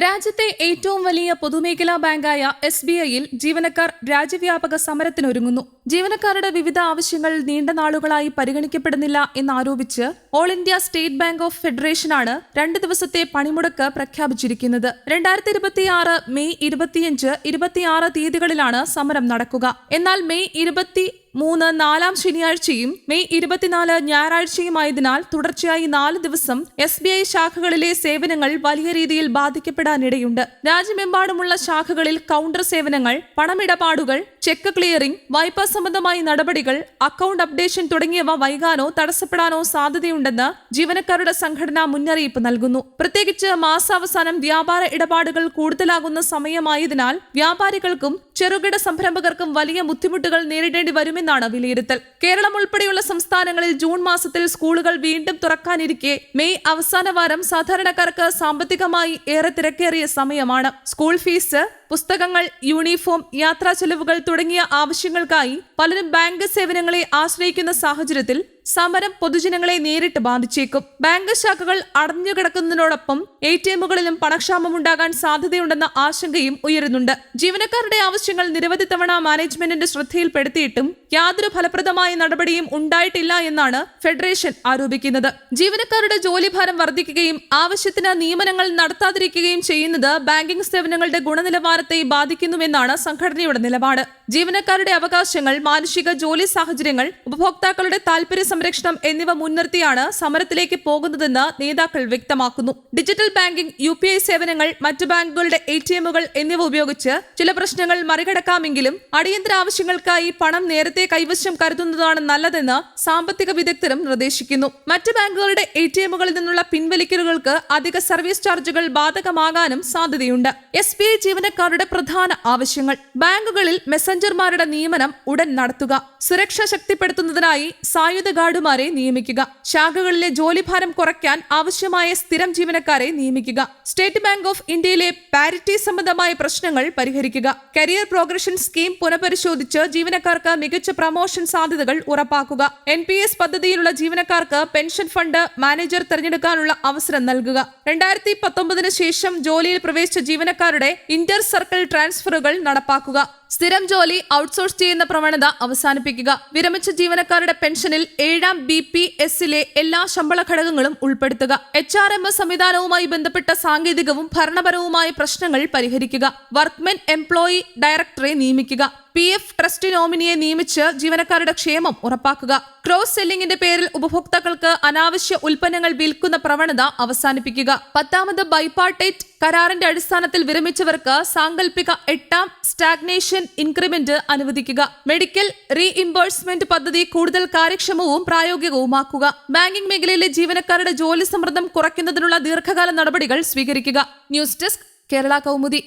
രാജ്യത്തെ ഏറ്റവും വലിയ പൊതുമേഖലാ ബാങ്കായ SBIയിൽ ജീവനക്കാർ രാജ്യവ്യാപക സമരത്തിനൊരുങ്ങുന്നു. ജീവനക്കാരുടെ വിവിധ ആവശ്യങ്ങൾ നീണ്ട നാളുകളായി പരിഗണിക്കപ്പെടുന്നില്ല എന്നാരോപിച്ച് all India State Bank of ഫെഡറേഷനാണ് 2 ദിവസത്തെ പണിമുടക്ക് പ്രഖ്യാപിച്ചിരിക്കുന്നത്. 2026 മെയ് 25, 26 തീയതികളിലാണ് സമരം നടക്കുക. എന്നാൽ മെയ് 23 നാലാം ശനിയാഴ്ചയും മെയ് 24 ഞായറാഴ്ചയുമായതിനാൽ തുടർച്ചയായി 4 ദിവസം SBI ശാഖകളിലെ സേവനങ്ങൾ വലിയ രീതിയിൽ ബാധിക്കപ്പെടാനിടയുണ്ട്. രാജ്യമെമ്പാടുമുള്ള ശാഖകളിൽ കൗണ്ടർ സേവനങ്ങൾ, പണമിടപാടുകൾ, ചെക്ക് ക്ലിയറിംഗ്, വായ്പാ സംബന്ധമായ നടപടികൾ, അക്കൗണ്ട് അപ്ഡേഷൻ തുടങ്ങിയവ വൈകാനോ തടസ്സപ്പെടാനോ സാധ്യതയുണ്ടെന്ന് ജീവനക്കാരുടെ സംഘടന മുന്നറിയിപ്പ് നൽകുന്നു. പ്രത്യേകിച്ച് മാസാവസാനം വ്യാപാര ഇടപാടുകൾ കൂടുതലാകുന്ന സമയമായതിനാൽ വ്യാപാരികൾക്കും ചെറുകിട സംരംഭകർക്കും വലിയ ബുദ്ധിമുട്ടുകൾ നേരിടേണ്ടി വരുമെന്നാണ് വിലയിരുത്തൽ. കേരളം ഉൾപ്പെടെയുള്ള സംസ്ഥാനങ്ങളിൽ ജൂൺ മാസത്തിൽ സ്കൂളുകൾ വീണ്ടും തുറക്കാനിരിക്കെ മെയ് അവസാന വാരം സാധാരണക്കാർക്ക് സാമ്പത്തികമായി ഏറെ തിരക്കേറിയ സമയമാണ്. സ്കൂൾ ഫീസ്, പുസ്തകങ്ങൾ, യൂണിഫോം, യാത്രാ ചെലവുകൾ തുടങ്ങിയ ആവശ്യങ്ങൾക്കായി പലരും ബാങ്ക് സേവനങ്ങളെ ആശ്രയിക്കുന്ന സാഹചര്യത്തിൽ സമരം പൊതുജനങ്ങളെ നേരിട്ട് ബാധിച്ചേക്കും. ബാങ്ക് ശാഖകൾ അടഞ്ഞുകിടക്കുന്നതിനോടൊപ്പം ATMകളിലും പണക്ഷാമമുണ്ടാകാൻ സാധ്യതയുണ്ടെന്ന ആശങ്കയും ഉയരുന്നുണ്ട്. ജീവനക്കാരുടെ ആവശ്യങ്ങൾ നിരവധി തവണ മാനേജ്മെന്റിന്റെ ശ്രദ്ധയിൽപ്പെടുത്തിയിട്ടും യാതൊരു ഫലപ്രദമായ നടപടിയും ഉണ്ടായിട്ടില്ല എന്നാണ് ഫെഡറേഷൻ ആരോപിക്കുന്നത്. ജീവനക്കാരുടെ ജോലിഭാരം വർദ്ധിക്കുകയും ആവശ്യത്തിന് നിയമനങ്ങൾ നടത്താതിരിക്കുകയും ചെയ്യുന്നത് ബാങ്കിംഗ് സേവനങ്ങളുടെ ഗുണനിലവാരത്തെ ബാധിക്കുന്നുവെന്നാണ് സംഘടനയുടെ നിലപാട്. ജീവനക്കാരുടെ അവകാശങ്ങൾ, മാനുഷിക ജോലി സാഹചര്യങ്ങൾ, ഉപഭോക്താക്കളുടെ താൽപര്യ സംരക്ഷണം എന്നിവ മുൻനിർത്തിയാണ് സമരത്തിലേക്ക് പോകുന്നതെന്ന് നേതാക്കൾ വ്യക്തമാക്കുന്നു. ഡിജിറ്റൽ ബാങ്കിംഗ്, UPI സേവനങ്ങൾ, മറ്റു ബാങ്കുകളുടെ ATMകൾ എന്നിവ ഉപയോഗിച്ച് ചില പ്രശ്നങ്ങൾ മറികടക്കാമെങ്കിലും അടിയന്തര ആവശ്യങ്ങൾക്കായി പണം നേരത്തെ കൈവശം കരുതുന്നതാണ് നല്ലതെന്ന് സാമ്പത്തിക വിദഗ്ധരും നിർദ്ദേശിക്കുന്നു. മറ്റ് ബാങ്കുകളുടെ ATMകളിൽ നിന്നുള്ള പിൻവലിക്കലുകൾക്ക് അധിക സർവീസ് ചാർജുകൾ ബാധകമാകാനും സാധ്യതയുണ്ട്. SBI ജീവനക്കാരുടെ പ്രധാന ആവശ്യങ്ങൾ: ബാങ്കുകളിൽ മെസഞ്ചർമാരുടെ നിയമനം ഉടൻ നടത്തുക, സുരക്ഷ ശക്തിപ്പെടുത്തുന്നതിനായി സായുധ ഗാർഡുമാരെ നിയമിക്കുക, ശാഖകളിലെ ജോലിഭാരം കുറയ്ക്കാൻ ആവശ്യമായ സ്ഥിരം ജീവനക്കാരെ നിയമിക്കുക, സ്റ്റേറ്റ് ബാങ്ക് ഓഫ് ഇന്ത്യയിലെ പാരിറ്റി സംബന്ധമായ പ്രശ്നങ്ങൾ പരിഹരിക്കുക, കരിയർ പ്രോഗ്രഷൻ സ്കീം പുനഃപരിശോധിച്ച് ജീവനക്കാർക്ക് മികച്ച പ്രമോഷൻ സാധ്യതകൾ ഉറപ്പാക്കുക, NPS പദ്ധതിയിലുള്ള ജീവനക്കാർക്ക് പെൻഷൻ ഫണ്ട് മാനേജർ തിരഞ്ഞെടുക്കാനുള്ള അവസരം നൽകുക, 2019 ശേഷം ജോലിയിൽ പ്രവേശിച്ച ജീവനക്കാരുടെ ഇന്റർ സർക്കിൾ ട്രാൻസ്ഫറുകൾ നടപ്പാക്കുക, സ്ഥിരം ജോലി ഔട്ട്സോഴ്സ് ചെയ്യുന്ന പ്രവണത അവസാനിപ്പിക്കുക, വിരമിച്ച ജീവനക്കാരുടെ പെൻഷനിൽ 7ാം BPSലെ എല്ലാ ശമ്പള ഘടകങ്ങളും ഉൾപ്പെടുത്തുക, HRMS സംവിധാനവുമായി ബന്ധപ്പെട്ട സാങ്കേതികവും ഭരണപരവുമായ പ്രശ്നങ്ങൾ പരിഹരിക്കുക, വർക്ക്മെൻ എംപ്ലോയി ഡയറക്ടറെ നിയമിക്കുക, PF ട്രസ്റ്റ് നോമിനിയെ നിയമിച്ച് ജീവനക്കാരുടെ ക്ഷേമം ഉറപ്പാക്കുക, ക്രോസ് സെല്ലിംഗിന്റെ പേരിൽ ഉപഭോക്താക്കൾക്ക് അനാവശ്യ ഉൽപ്പന്നങ്ങൾ വിൽക്കുന്ന പ്രവണത അവസാനിപ്പിക്കുക, 10ാമത് ബൈപാർട്ടേറ്റ് കരാറിന്റെ അടിസ്ഥാനത്തിൽ വിരമിച്ചവർക്ക് സാങ്കല്പിക 8ാം സ്റ്റാഗ്നേഷൻ ഇൻക്രിമെന്റ് അനുവദിക്കുക, മെഡിക്കൽ റീഇംബേഴ്സ്മെന്റ് പദ്ധതി കൂടുതൽ കാര്യക്ഷമവും പ്രായോഗികവുമാക്കുക, ബാങ്കിംഗ് മേഖലയിലെ ജീവനക്കാരുടെ ജോലി സമ്മർദ്ദം കുറയ്ക്കുന്നതിനുള്ള ദീർഘകാല നടപടികൾ സ്വീകരിക്കുക. News desk, Kerala Kaumudi.